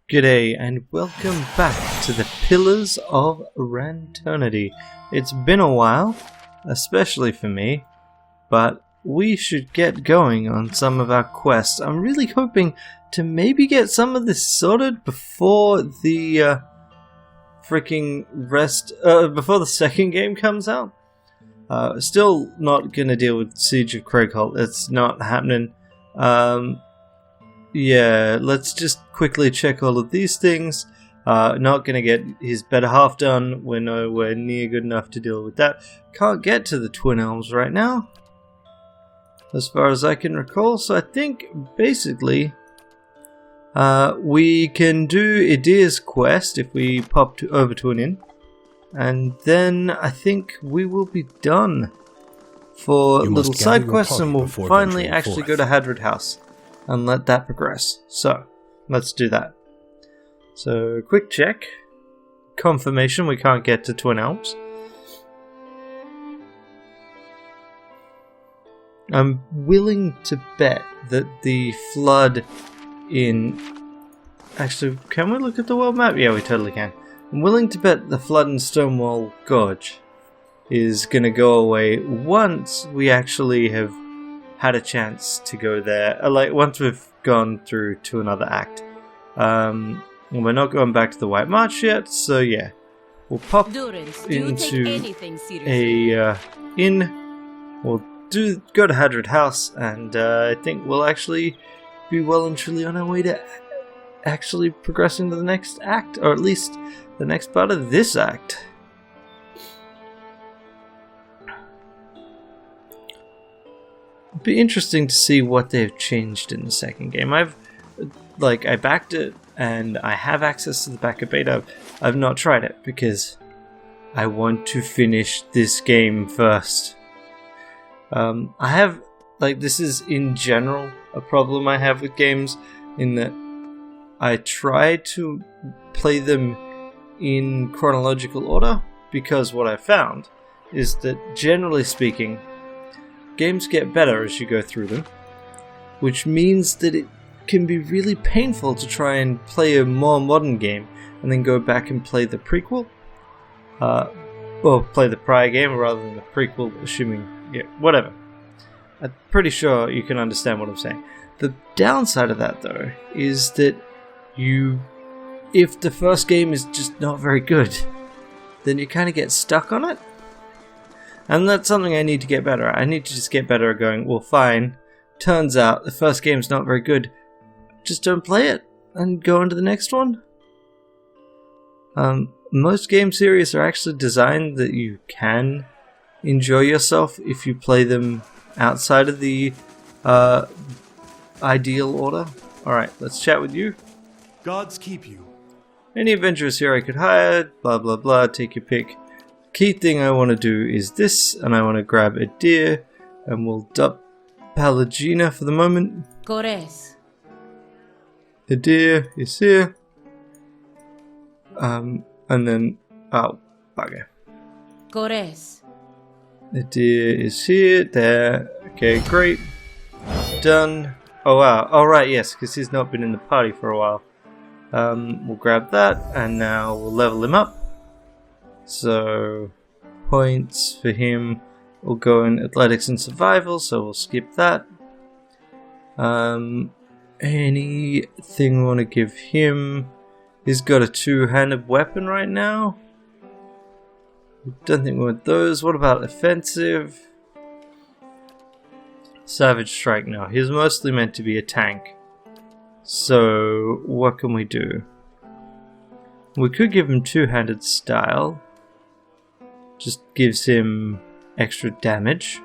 G'day and welcome back to the Pillars of Ranternity. It's been a while, especially for me, but we should get going on some of our quests. I'm really hoping to maybe get some of this sorted before the before the second game comes out. Still not gonna deal with Siege of Craigholt. It's not happening. Yeah, let's just quickly check all of these things. Not gonna get his better half done. We're nowhere near good enough to deal with that. Can't get to the Twin Elms right now, as far as I can recall. So I think basically we can do Eder's quest if we pop over to an inn, and then I think we will be done for little side quests, and we'll finally actually go to Hadred House and let that progress. So, let's do that. So, quick check. Confirmation we can't get to Twin Elms. I'm willing to bet that the flood in... Actually, can we look at the world map? Yeah, we totally can. I'm willing to bet the flood in Stonewall Gorge is going to go away once we actually have had a chance to go there, like once we've gone through to another act. And we're not going back to the White March yet, so yeah, we'll pop into a inn. We'll go to Hadred House, and I think we'll actually be well and truly on our way to actually progressing to the next act, or at least the next part of this act. It'd be interesting to see what they've changed in the second game. I backed it, and I have access to the backup beta. I've not tried it because I want to finish this game first. This is in general a problem I have with games, in that I try to play them in chronological order, because what I found is that, generally speaking, games get better as you go through them, which means that it can be really painful to try and play a more modern game and then go back and play the prequel, or play the prior game rather than the prequel, assuming, yeah, whatever. I'm pretty sure you can understand what I'm saying. The downside of that, though, is that if the first game is just not very good, then you kind of get stuck on it. And that's something I need to get better at. I need to just get better at going, well, fine, turns out the first game's not very good, just don't play it and go on to the next one. Most game series are actually designed that you can enjoy yourself if you play them outside of the ideal order. Alright, let's chat with you. Gods keep you. Any adventurers here I could hire, blah blah blah, take your pick. Key thing I want to do is this, and I want to grab Eder, and we'll dump Palagina for the moment. Cores. Eder is here. And then, oh, bugger. Cores. Eder is here, there. Okay, great. Done. Oh wow, alright, yes, because he's not been in the party for a while. We'll grab that, and now we'll level him up. So, points for him will go in athletics and survival, so we'll skip that. Anything we want to give him? He's got a two-handed weapon right now. Don't think we want those. What about offensive? Savage Strike, no. He's mostly meant to be a tank. So, what can we do? We could give him two-handed style. Just gives him extra damage.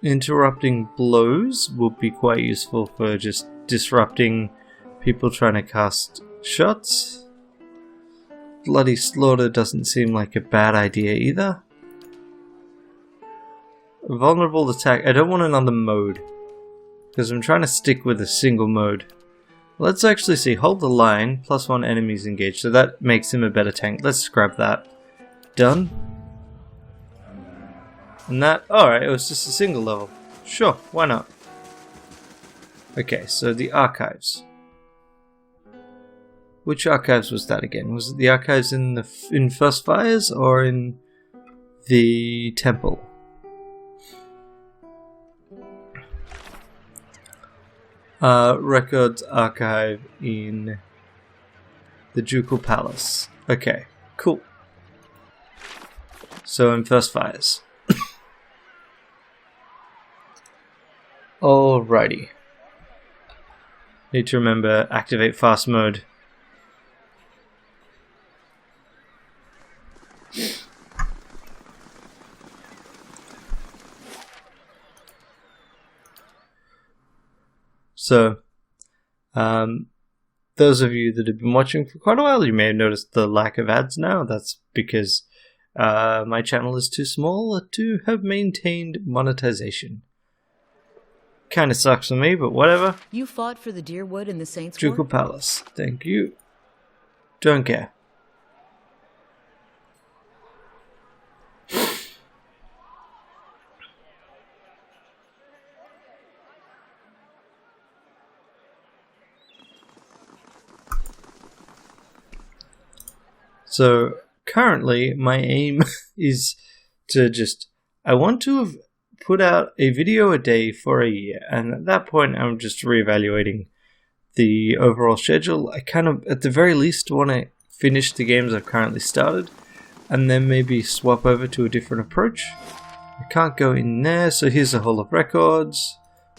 Interrupting blows will be quite useful for just disrupting people trying to cast shots. Bloody Slaughter doesn't seem like a bad idea either. Vulnerable attack. I don't want another mode, because I'm trying to stick with a single mode. Let's actually see. Hold the line. +1 enemies engaged. So that makes him a better tank. Let's grab that. Done. And that... Alright, it was just a single level. Sure, why not? Okay, so the archives. Which archives was that again? Was it the archives in First Fires or in the temple? Records archive in the Ducal Palace. Okay, cool. So in First Fires. Alrighty. Need to remember, activate fast mode. So, those of you that have been watching for quite a while, you may have noticed the lack of ads now. That's because my channel is too small to have maintained monetization. Kind of sucks for me, but whatever. You fought for the Deerwood in the Saints' Ducal War? Palace. Thank you. Don't care. So currently my aim is to I want to have put out a video a day for a year, and at that point I'm just reevaluating the overall schedule. I kind of, at the very least, want to finish the games I've currently started and then maybe swap over to a different approach. I can't go in there, so here's a Hall of Records.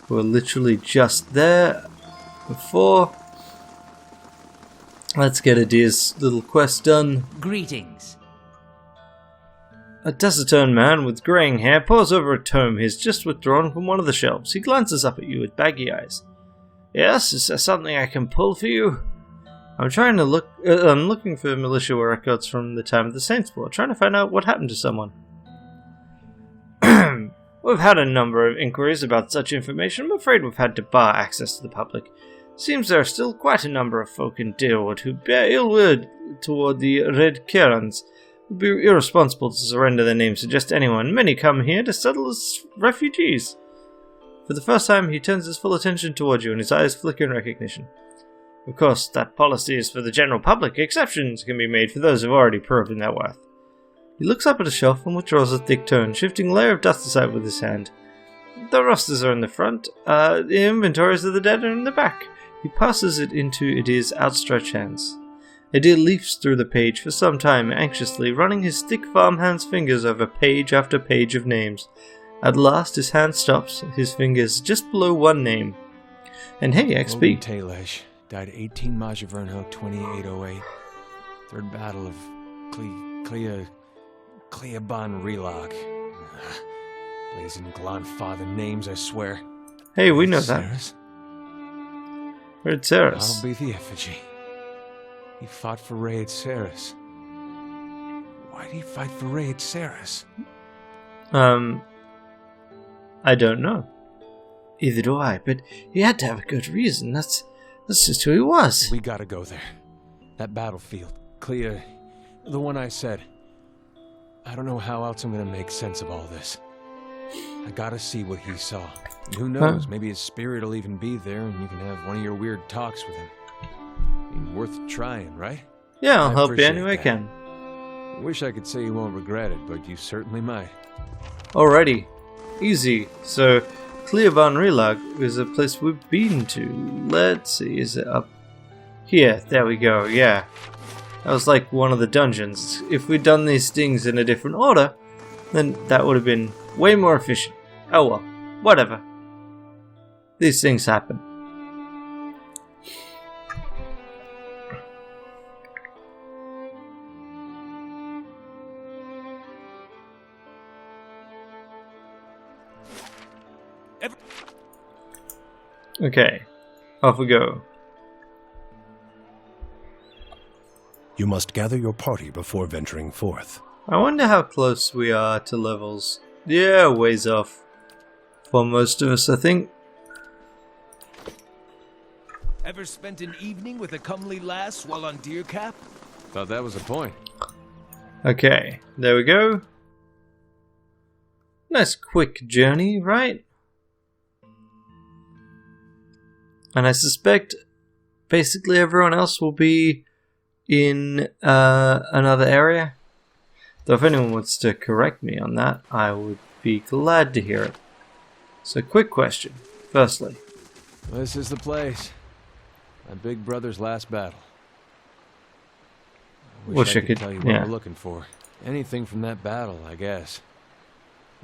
We're literally just there before. Let's get Eder's little quest done. Greetings. A taciturn man with greying hair paws over a tome he's just withdrawn from one of the shelves. He glances up at you with baggy eyes. Yes, is there something I can pull for you? I'm looking for militia records from the time of the Saints' War, trying to find out what happened to someone. We've had a number of inquiries about such information. I'm afraid we've had to bar access to the public. Seems there are still quite a number of folk in Deerwood who bear ill will toward the Red Kerans. It would be irresponsible to surrender their names to just anyone. Many come here to settle as refugees. For the first time, he turns his full attention towards you, and his eyes flicker in recognition. Of course, that policy is for the general public. Exceptions can be made for those who have already proven their worth. He looks up at a shelf and withdraws a thick tome, shifting a layer of dust aside with his hand. The rosters are in the front. The inventories of the dead are in the back. He passes it into Eder's outstretched hands. Eder leafs through the page for some time, anxiously, running his thick farmhand's fingers over page after page of names. At last, his hand stops, his fingers just below one name. And hey, XP. Talesh died 18 Majavernho 2808. Third Battle of Cleaban Relog. Blazing Glanfather names, I swear. Hey, we know that. Ceres? Red Ceres. I'll be the effigy. He fought for Raid Ceres. Why did he fight for Raid Ceres? I don't know. Either do I, but he had to have a good reason. That's just who he was. We gotta go there. That battlefield. Clea... the one I said. I don't know how else I'm gonna make sense of all this. I gotta see what he saw. And who knows, maybe his spirit will even be there and you can have one of your weird talks with him. I mean, worth trying, right? Yeah, I'll help you appreciate any way I that. can. I wish I could say you won't regret it, but you certainly might. Alrighty. Easy. So, Cleaban Relag is a place we've been to. Let's see, is it up here? There we go, yeah. That was like one of the dungeons. If we'd done these things in a different order, then that would have been way more efficient. Oh well, whatever. These things happen. Okay, off we go. You must gather your party before venturing forth. I wonder how close we are to levels. Yeah, ways off. For most of us, I think. Ever spent an evening with a comely lass while on deer cap? Thought that was the point. Okay, there we go. Nice quick journey, right? And I suspect basically everyone else will be in another area. Though if anyone wants to correct me on that, I would be glad to hear it. So, quick question. Firstly, This is the place. My big brother's last battle. Wish I could tell you what we're looking for. Anything from that battle, I guess.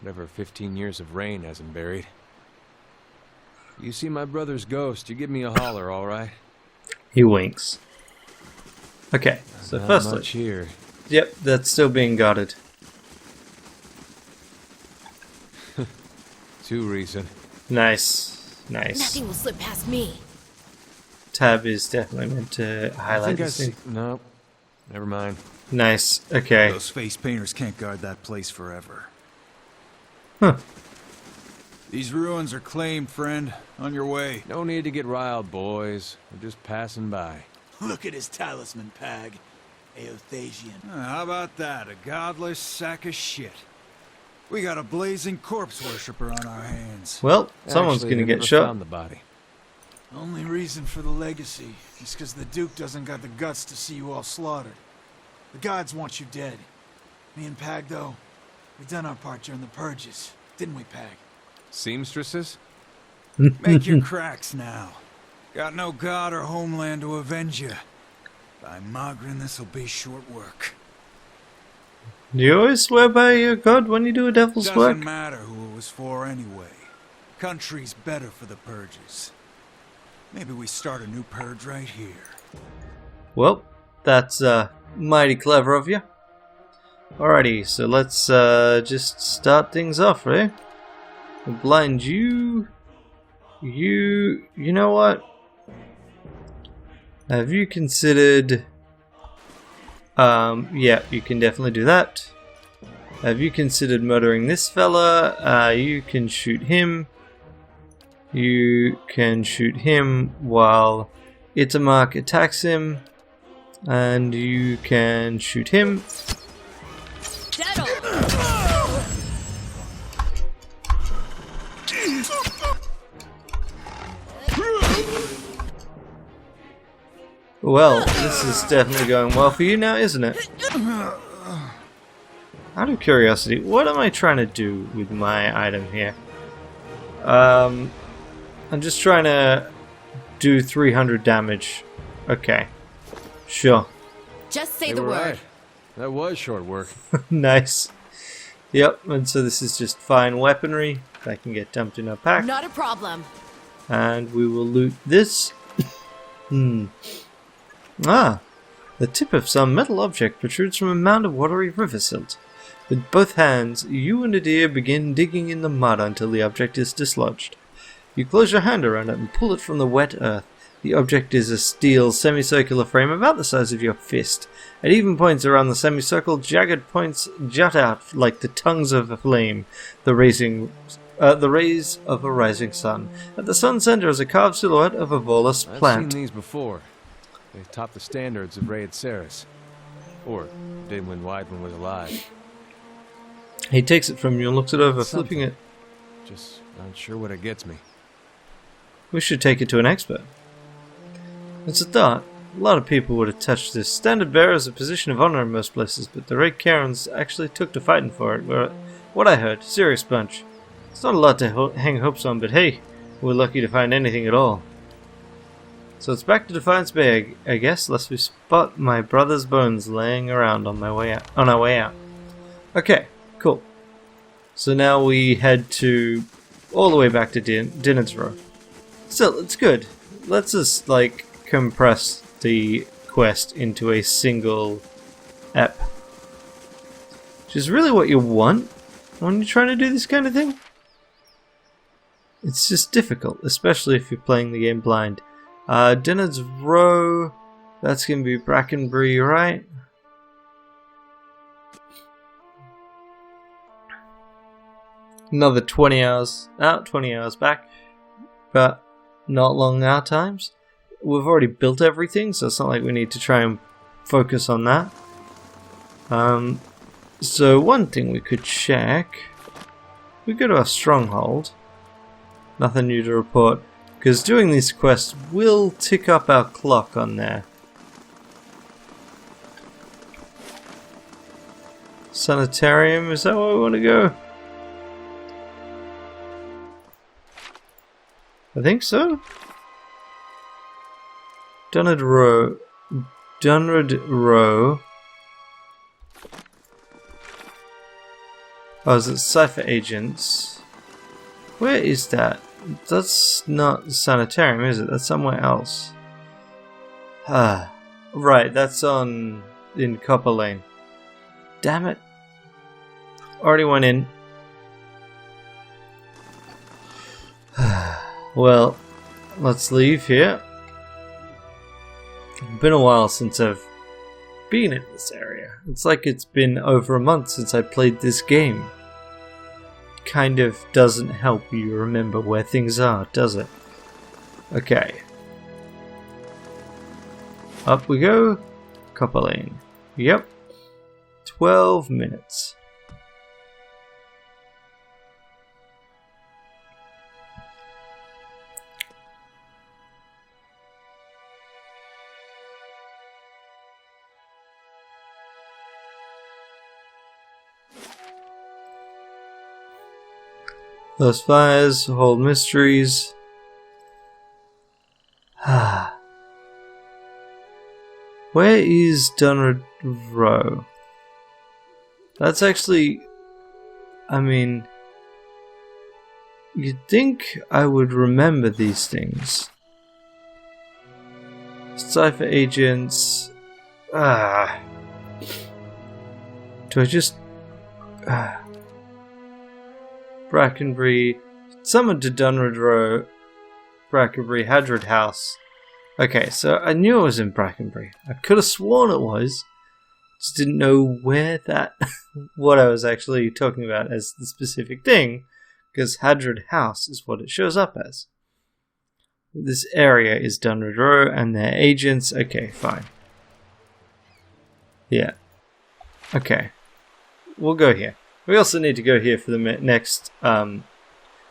Whatever 15 years of rain hasn't buried. You see my brother's ghost, you give me a holler, all right? he winks. Okay, so Not firstly, much here. yep, that's still being guarded. Too recent. Nice, nice. Nothing will slip past me. Tab is definitely meant to I highlight think I this see. thing. No, never mind. Nice, okay. Those face painters can't guard that place forever. Huh. These ruins are claimed, friend. On your way. No need to get riled, boys. We're just passing by. Look at his talisman, Pag. Aothasian. How about that? A godless sack of shit. We got a blazing corpse worshiper on our hands. Well, someone's Actually, gonna they get never shot. found the body. Only reason for the legacy is because the Duke doesn't got the guts to see you all slaughtered. The gods want you dead. Me and Pag, though, we done our part during the purges, didn't we, Pag? Seamstresses? Make your cracks now. Got no god or homeland to avenge you. By Magrin, this'll be short work. Do you always swear by your god when you do a devil's Doesn't work? matter who it was for anyway. Country's better for the purges. Maybe we start a new purge right here. Well, that's mighty clever of you. Alrighty, so let's just start things off, eh? We'll blind you. You know what? Have you considered... yeah, you can definitely do that. Have you considered murdering this fella? You can shoot him. You can shoot him while Itamark attacks him. And you can shoot him. Well, this is definitely going well for you now, isn't it? Out of curiosity, what am I trying to do with my item here? I'm just trying to do 300 damage. Okay. Sure. Just say They the were word. right. That was short work. Nice. Yep, and so this is just fine weaponry that can get dumped in our pack. Not a problem. And we will loot this. Ah, the tip of some metal object protrudes from a mound of watery river silt. With both hands, you and Eder begin digging in the mud until the object is dislodged. You close your hand around it and pull it from the wet earth. The object is a steel semicircular frame about the size of your fist. At even points around the semicircle, jagged points jut out like the tongues of a flame, the rays of a rising sun. At the sun's center is a carved silhouette of a volus I've plant. seen these before. They top the standards of Raid Ceres. Or did when Weidman was alive. He takes it from you and looks it over, Something. flipping it. Just not sure what it gets me. We should take it to an expert. It's a thought. A lot of people would have touched this. Standard bearer is a position of honor in most places, but the Red Karens actually took to fighting for it. What I heard, serious bunch. It's not a lot to hang hopes on, but hey, we're lucky to find anything at all. So it's back to Defiance Bay, I guess, lest we spot my brother's bones laying around on our way out. Okay, cool. So now we head to all the way back to Dinner's Row. Still, it's good. Let's just like compress the quest into a single ep. Which is really what you want when you're trying to do this kind of thing. It's just difficult, especially if you're playing the game blind. Dinner's Row, that's going to be Brackenbury, right? Another 20 hours out, 20 hours back, but not long our times. We've already built everything, so it's not like we need to try and focus on that. So one thing we could check, we go to our stronghold, nothing new to report. Because doing these quests will tick up our clock on there. Sanitarium, is that where we want to go? I think so. Dunnard Row. Oh, is it Cypher Agents? Where is that? That's not the Sanitarium, is it? That's somewhere else. Ah, right, that's in Copper Lane. Damn it. Already went in. Well, let's leave here. It's been a while since I've been in this area. It's like it's been over a month since I played this game. Kind of doesn't help you remember where things are, does it? Okay. Up we go. Copper Lane. Yep. 12 minutes. Those fires hold mysteries. Where is Dunnard Row? That's actually... I mean... You'd think I would remember these things. Cypher Agents... Do I just... Brackenbury... Summoned to Dunnard Row... Brackenbury Hadred House. Okay, so I knew it was in Brackenbury. I could have sworn it was. Just didn't know where that... what I was actually talking about as the specific thing. Because Hadred House is what it shows up as. This area is Dunnard Row and their agents. Okay, fine. Yeah. Okay. We'll go here. We also need to go here for the next main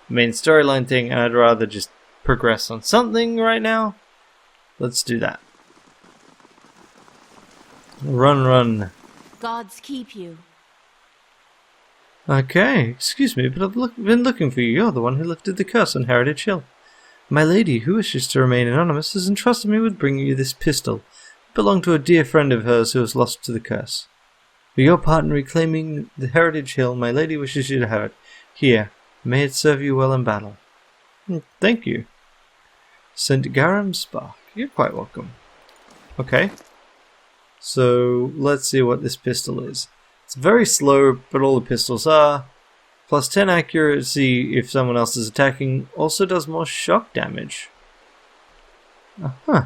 storyline thing, and I'd rather just progress on something right now. Let's do that. Run, run. Gods keep you. Okay, excuse me, but I've been looking for you. You're the one who lifted the curse on Heritage Hill. My lady, who wishes to remain anonymous, has entrusted me with bringing you this pistol. It belonged to a dear friend of hers who was lost to the curse. For your part in reclaiming the Heritage Hill, my lady wishes you to have it. Here, may it serve you well in battle. Thank you. St. Garam Spark. You're quite welcome. Okay. So, let's see what this pistol is. It's very slow, but all the pistols are. Plus 10 accuracy if someone else is attacking. Also does more shock damage. Uh-huh.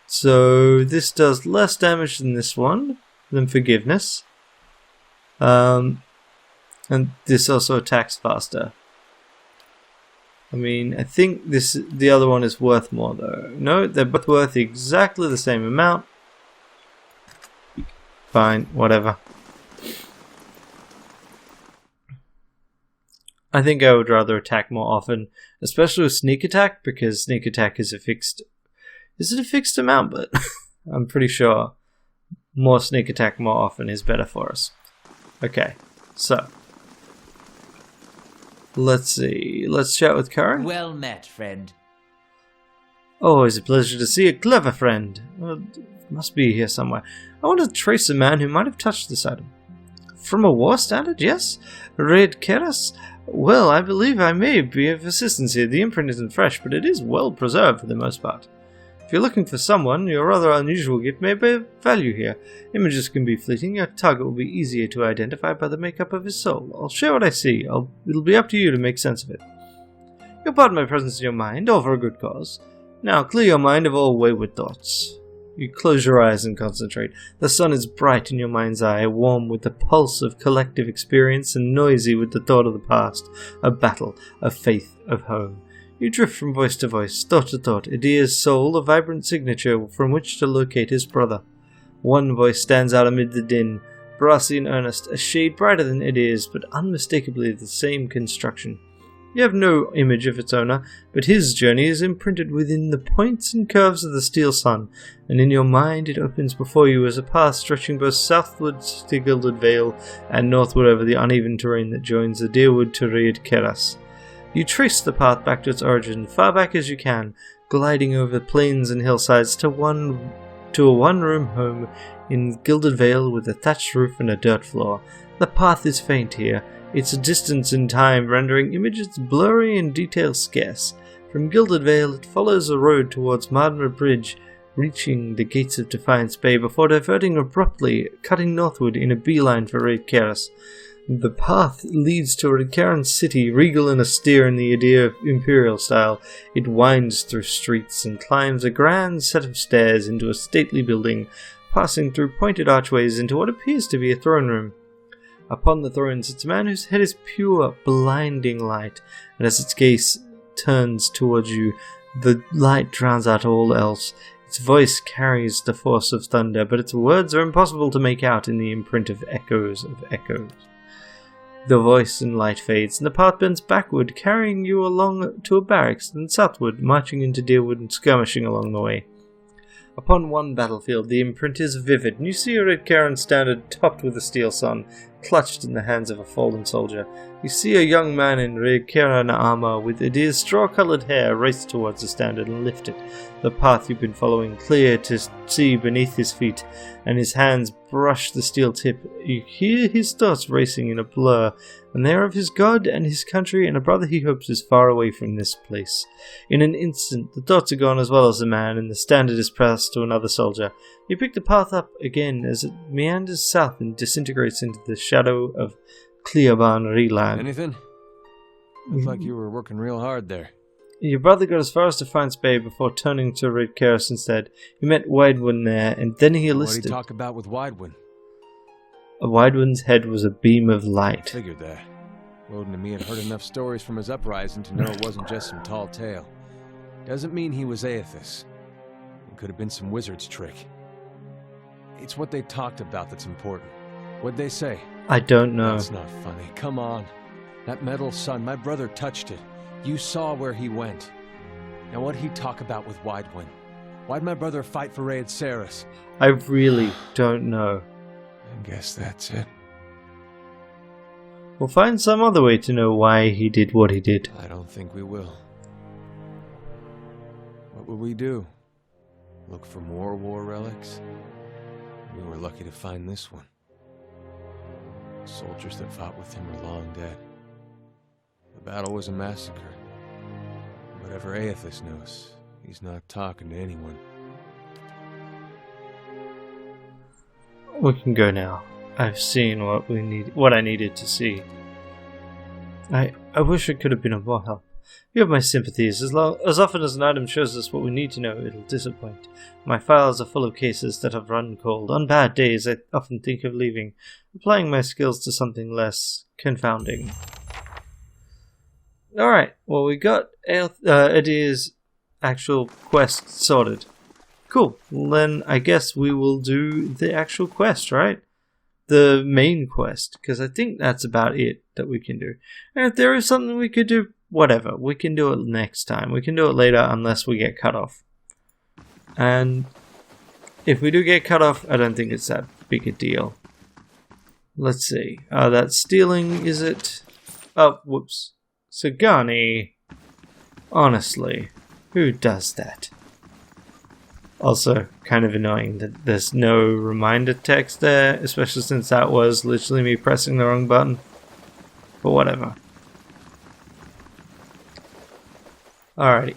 So, this does less damage than this one, than Forgiveness. And this also attacks faster. I mean, I think the other one is worth more though. No, they're both worth exactly the same amount. Fine, whatever. I think I would rather attack more often, especially with sneak attack, because sneak attack is a fixed... Is it a fixed amount? But I'm pretty sure more sneak attack more often is better for us. Okay, so... Let's see. Let's chat with Karen. Well met, friend. Always a pleasure to see a clever friend. Well, must be here somewhere. I want to trace a man who might have touched this item. From a war standard, yes? Raid Keras? Well, I believe I may be of assistance here. The imprint isn't fresh, but it is well preserved for the most part. If you're looking for someone, your rather unusual gift may be of value here. Images can be fleeting. Your target will be easier to identify by the makeup of his soul. I'll share what I see. It'll be up to you to make sense of it. You'll pardon my presence in your mind, all for a good cause. Now, clear your mind of all wayward thoughts. You close your eyes and concentrate. The sun is bright in your mind's eye, warm with the pulse of collective experience and noisy with the thought of the past, of battle, of faith, of home. You drift from voice to voice, thought to thought, Edir's soul a vibrant signature from which to locate his brother. One voice stands out amid the din, brassy and earnest, a shade brighter than Edir's, but unmistakably the same construction. You have no image of its owner, but his journey is imprinted within the points and curves of the steel sun, and in your mind it opens before you as a path stretching both southwards to Gilded Vale and northward over the uneven terrain that joins the Deerwood to Reed Keras. You trace the path back to its origin, far back as you can, gliding over plains and hillsides to a one-room home in Gilded Vale with a thatched roof and a dirt floor. The path is faint here, its distance in time rendering images blurry and detail scarce. From Gilded Vale it follows a road towards Mardmer Bridge, reaching the gates of Defiance Bay before diverting abruptly, cutting northward in a beeline for Reed Keras. The path leads to a Redcaran city, regal and austere in the Eder imperial style. It winds through streets and climbs a grand set of stairs into a stately building, passing through pointed archways into what appears to be a throne room. Upon the throne sits a man whose head is pure, blinding light, and as its gaze turns towards you, the light drowns out all else. Its voice carries the force of thunder, but its words are impossible to make out in the imprint of echoes of echoes. The voice and light fades, and the path bends backward, carrying you along to a barracks, then southward, marching into Deerwood and skirmishing along the way. Upon one battlefield, the imprint is vivid, and you see a Redcaran standard topped with a steel sun, clutched in the hands of a fallen soldier. You see a young man in Redcaran armor with Eder's straw-colored hair race towards the standard and lift it, the path you've been following clear to see beneath his feet, and his hands brush the steel tip. You hear his thoughts racing in a blur, and they are of his god and his country and a brother he hopes is far away from this place. In an instant, the thoughts are gone as well as the man, and the standard is passed to another soldier. You pick the path up again as it meanders south and disintegrates into the shadow of Cleoban Reland. Anything? Looks like you were working real hard there. Your brother got as far as Defiance Bay before turning to Reed Keras instead. He met Widewin there, and then he enlisted. What did he talk about with Widewin? Widewin's head was a beam of light. Figured that. Woden and me had heard enough stories from his uprising to know it wasn't just some tall tale. Doesn't mean he was Aethys. It could have been some wizard's trick. It's what they talked about that's important. What'd they say? I don't know. That's not funny. Come on. That metal sun, my brother touched it. You saw where he went. Now what'd he talk about with Widewin? Why'd my brother fight for Raed Saris? I really don't know. I guess that's it. We'll find some other way to know why he did what he did. I don't think we will. What will we do? Look for more war relics? We were lucky to find this one. Soldiers that fought with him are long dead. The battle was a massacre. Whatever Aethys knows, he's not talking to anyone. We can go now. I've seen what I needed to see. I wish it could have been of more help. You have my sympathies. As often as an item shows us what we need to know, it'll disappoint. My files are full of cases that have run cold. On bad days, I often think of leaving, applying my skills to something less confounding. Alright, well, we got Eder's actual quest sorted. Cool, well, then I guess we will do the actual quest, right? The main quest, because I think that's about it that we can do. And if there is something we could do, whatever, we can do it next time. We can do it later unless we get cut off. And if we do get cut off, I don't think it's that big a deal. Let's see. That's stealing, is it? Oh, whoops. Sagani. Honestly, who does that? Also, kind of annoying that there's no reminder text there, especially since that was literally me pressing the wrong button. But whatever. Alrighty.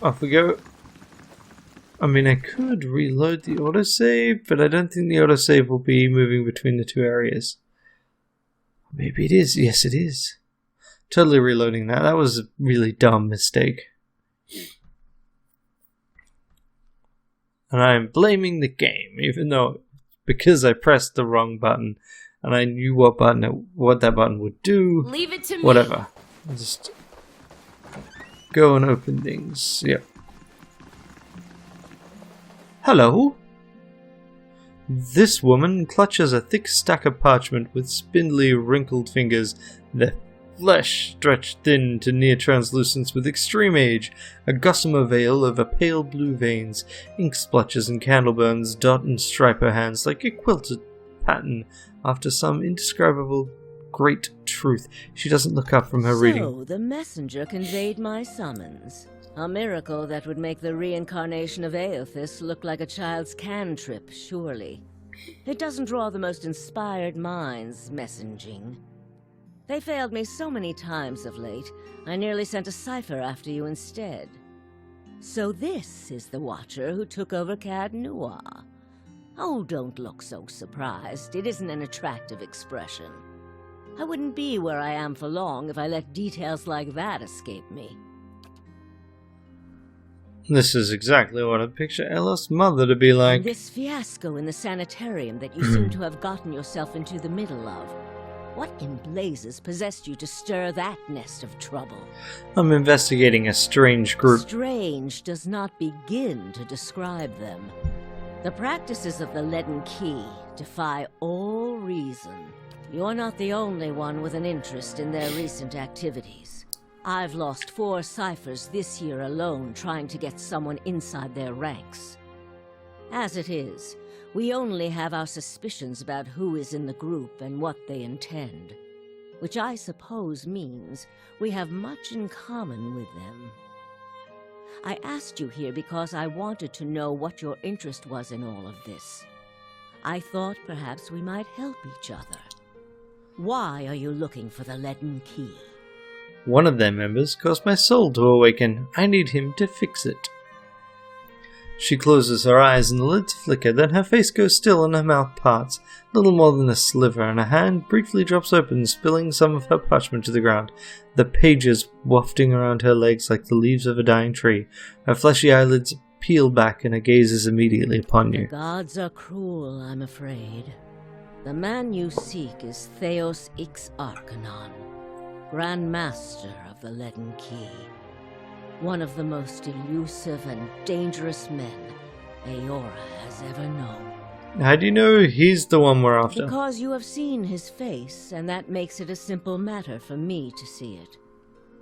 Off we go. I mean, I could reload the autosave, but I don't think the autosave will be moving between the two areas. Maybe it is. Yes, it is. Totally reloading that. That was a really dumb mistake. And I'm blaming the game, even though because I pressed the wrong button and I knew what that button would do. Leave it to me. Whatever. I'll just go and open things. Yep. Hello? This woman clutches a thick stack of parchment with spindly, wrinkled fingers, the flesh stretched thin to near translucence with extreme age, a gossamer veil over pale blue veins, ink splotches and candle burns dot and stripe her hands like a quilted pattern after some indescribable great truth. She doesn't look up from her reading. So, the messenger conveyed my summons. A miracle that would make the reincarnation of Aothis look like a child's cantrip, surely. It doesn't draw the most inspired minds, messaging. They failed me so many times of late, I nearly sent a cipher after you instead. So this is the Watcher who took over Cad Noir. Oh, don't look so surprised. It isn't an attractive expression. I wouldn't be where I am for long if I let details like that escape me. This is exactly what I picture Ella's mother to be like. And this fiasco in the sanitarium that you seem to have gotten yourself into the middle of. What in blazes possessed you to stir that nest of trouble? I'm investigating a strange group. Strange does not begin to describe them. The practices of the Leaden Key defy all reason. You're not the only one with an interest in their recent activities. I've lost 4 ciphers this year alone trying to get someone inside their ranks. As it is, we only have our suspicions about who is in the group and what they intend, which I suppose means we have much in common with them. I asked you here because I wanted to know what your interest was in all of this. I thought perhaps we might help each other. Why are you looking for the Leaden Key? One of their members caused my soul to awaken. I need him to fix it. She closes her eyes and the lids flicker, then her face goes still and her mouth parts, little more than a sliver, and her hand briefly drops open, spilling some of her parchment to the ground, the pages wafting around her legs like the leaves of a dying tree. Her fleshy eyelids peel back and her gaze is immediately upon you. The gods are cruel, I'm afraid. The man you seek is Theos Ix Arcanon, Grand Master of the Leaden Key. One of the most elusive and dangerous men Eora has ever known. How do you know he's the one we're after? Because you have seen his face, and that makes it a simple matter for me to see it.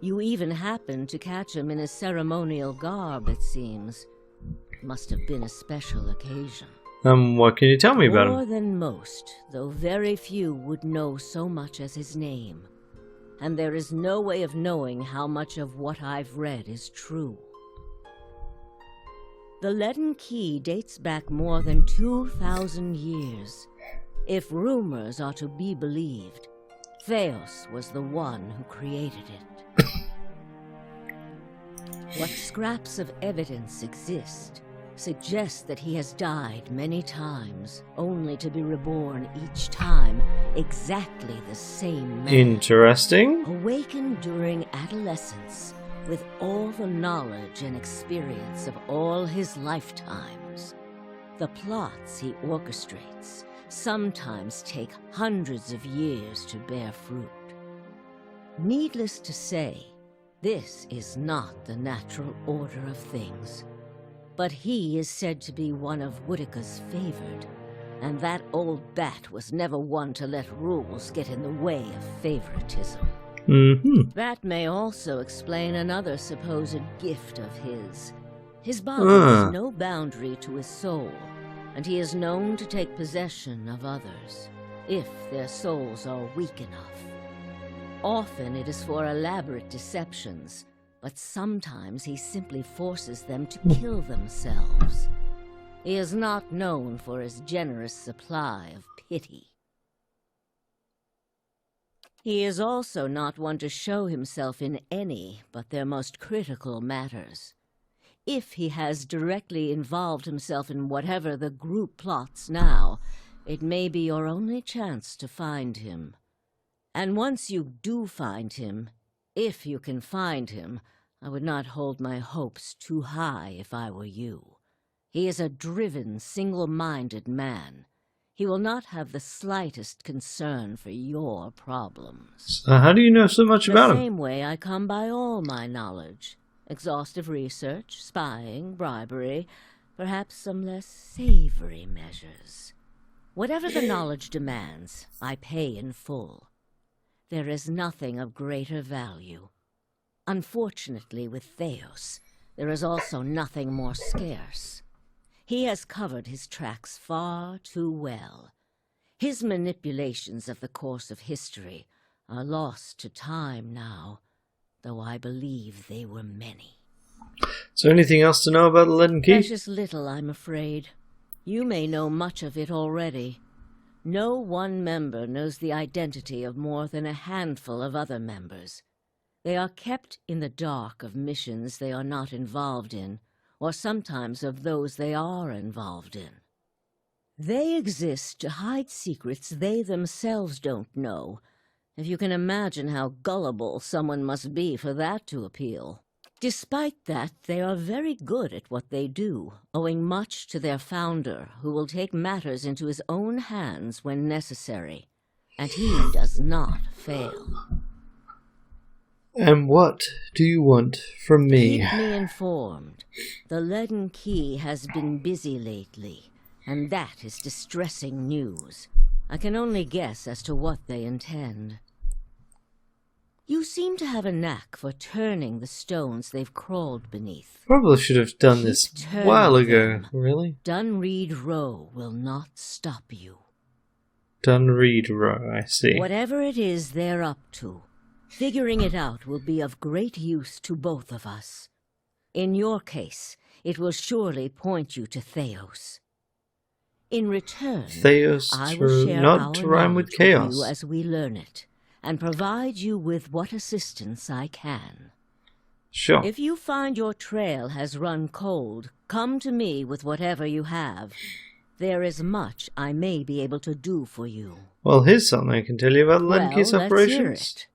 You even happened to catch him in his ceremonial garb, it seems. Must have been a special occasion. What can you tell me about him? More than most, though very few would know so much as his name. And there is no way of knowing how much of what I've read is true. The Leaden Key dates back more than 2,000 years. If rumors are to be believed, Theos was the one who created it. What scraps of evidence exist suggest that he has died many times, only to be reborn each time exactly the same man. Interesting. Awakened during adolescence, with all the knowledge and experience of all his lifetimes. The plots he orchestrates sometimes take hundreds of years to bear fruit. Needless to say, this is not the natural order of things. But he is said to be one of Woodica's favored, and that old bat was never one to let rules get in the way of favoritism. That may also explain another supposed gift of his. His body has no boundary to his soul, and he is known to take possession of others, if their souls are weak enough. Often it is for elaborate deceptions, but sometimes he simply forces them to kill themselves. He is not known for his generous supply of pity. He is also not one to show himself in any but their most critical matters. If he has directly involved himself in whatever the group plots now, it may be your only chance to find him. And once you do find him, if you can find him, I would not hold my hopes too high if I were you. He is a driven, single-minded man. He will not have the slightest concern for your problems. How do you know so much about him? The same way I come by all my knowledge. Exhaustive research, spying, bribery, perhaps some less savory measures. Whatever the knowledge demands, I pay in full. there is nothing of greater value. Unfortunately, with Theos, there is also nothing more scarce. He has covered his tracks far too well. His manipulations of the course of history are lost to time now, though I believe they were many. Is there anything else to know about the Leaden Key? Precious little, I'm afraid. You may know much of it already. No one member knows the identity of more than a handful of other members. They are kept in the dark of missions they are not involved in, or sometimes of those they are involved in. They exist to hide secrets they themselves don't know, if you can imagine how gullible someone must be for that to appeal. Despite that, they are very good at what they do, owing much to their founder, who will take matters into his own hands when necessary, and he does not fail. And what do you want from me? Keep me informed. The Leaden Key has been busy lately, and that is distressing news. I can only guess as to what they intend. You seem to have a knack for turning the stones they've crawled beneath. Probably should have done this a while ago, really. Dunreed Row will not stop you. Dunreed Row, I see. Whatever it is they're up to, figuring it out will be of great use to both of us. In your case, it will surely point you to Theos. In return, Theos I will share our not to rhyme with knowledge chaos. you as we learn it, and provide you with what assistance I can. Sure. If you find your trail has run cold, come to me with whatever you have. There is much I may be able to do for you. Well, here's something I can tell you about Leaden Key's Let's hear operations. it.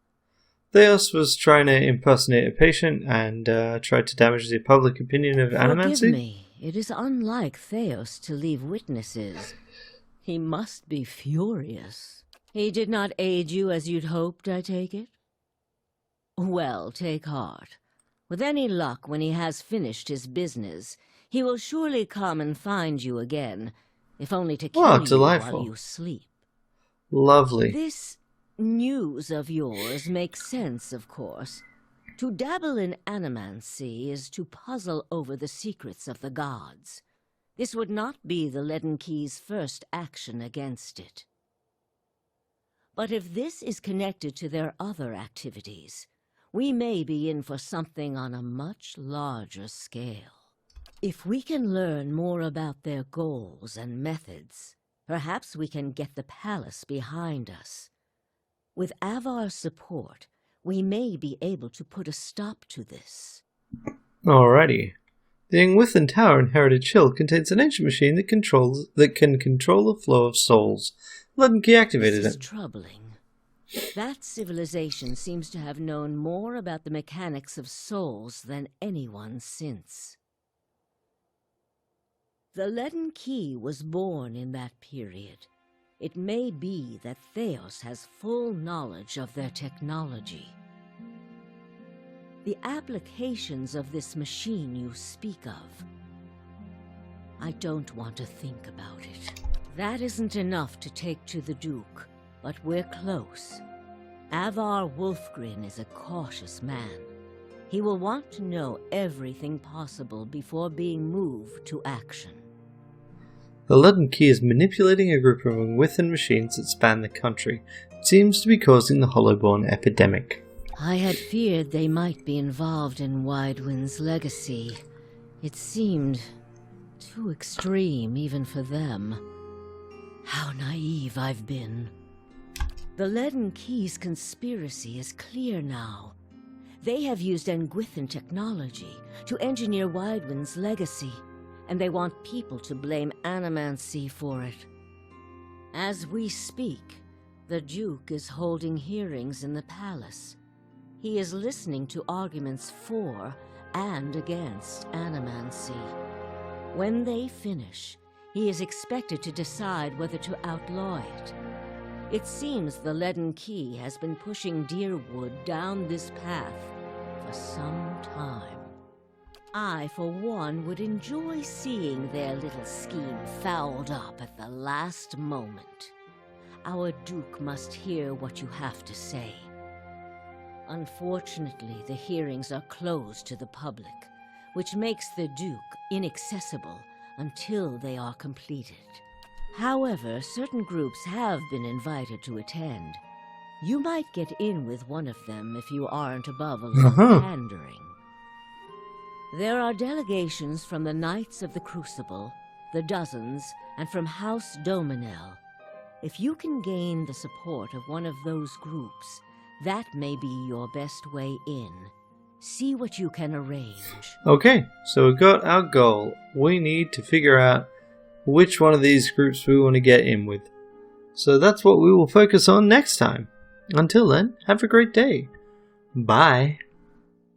Theos was trying to impersonate a patient and tried to damage the public opinion of Forgive animancy. me. It is unlike Theos to leave witnesses. He must be furious. He did not aid you as you'd hoped, I take it? Well, take heart. With any luck, when he has finished his business, he will surely come and find you again, if only to kill you delightful. while you sleep. Lovely. This news of yours makes sense, of course. To dabble in animancy is to puzzle over the secrets of the gods. This would not be the Leaden Key's first action against it. But if this is connected to their other activities, we may be in for something on a much larger scale. If we can learn more about their goals and methods, perhaps we can get the palace behind us. With Avar's support, we may be able to put a stop to this. Alrighty. The Ingwithan Tower in Heritage Hill contains an ancient machine that can control the flow of souls. Leaden Key activated This is it. troubling. That civilization seems to have known more about the mechanics of souls than anyone since. The Leaden Key was born in that period. It may be that Theos has full knowledge of their technology. The applications of this machine you speak of, I don't want to think about it. That isn't enough to take to the Duke, but we're close. Avar Wolfgren is a cautious man. He will want to know everything possible before being moved to action. The Leaden Key is manipulating a group of Ingwithan machines that span the country. It seems to be causing the Hollowborn epidemic. I had feared they might be involved in Widewind's legacy. It seemed too extreme even for them. How naive I've been. The Leaden Key's conspiracy is clear now. They have used Ingwithan technology to engineer Widewind's legacy, and they want people to blame animancy for it. As we speak, the Duke is holding hearings in the palace. He is listening to arguments for and against animancy. When they finish, he is expected to decide whether to outlaw it. It seems the Leaden Key has been pushing Deerwood down this path for some time. I, for one, would enjoy seeing their little scheme fouled up at the last moment. Our Duke must hear what you have to say. Unfortunately, the hearings are closed to the public, which makes the Duke inaccessible until they are completed. However, certain groups have been invited to attend. You might get in with one of them if you aren't above a little pandering. There are delegations from the Knights of the Crucible, the Dozens, and from House Dominel. If you can gain the support of one of those groups, that may be your best way in. See what you can arrange. Okay, so we've got our goal. We need to figure out which one of these groups we want to get in with. So that's what we will focus on next time. Until then, have a great day. Bye.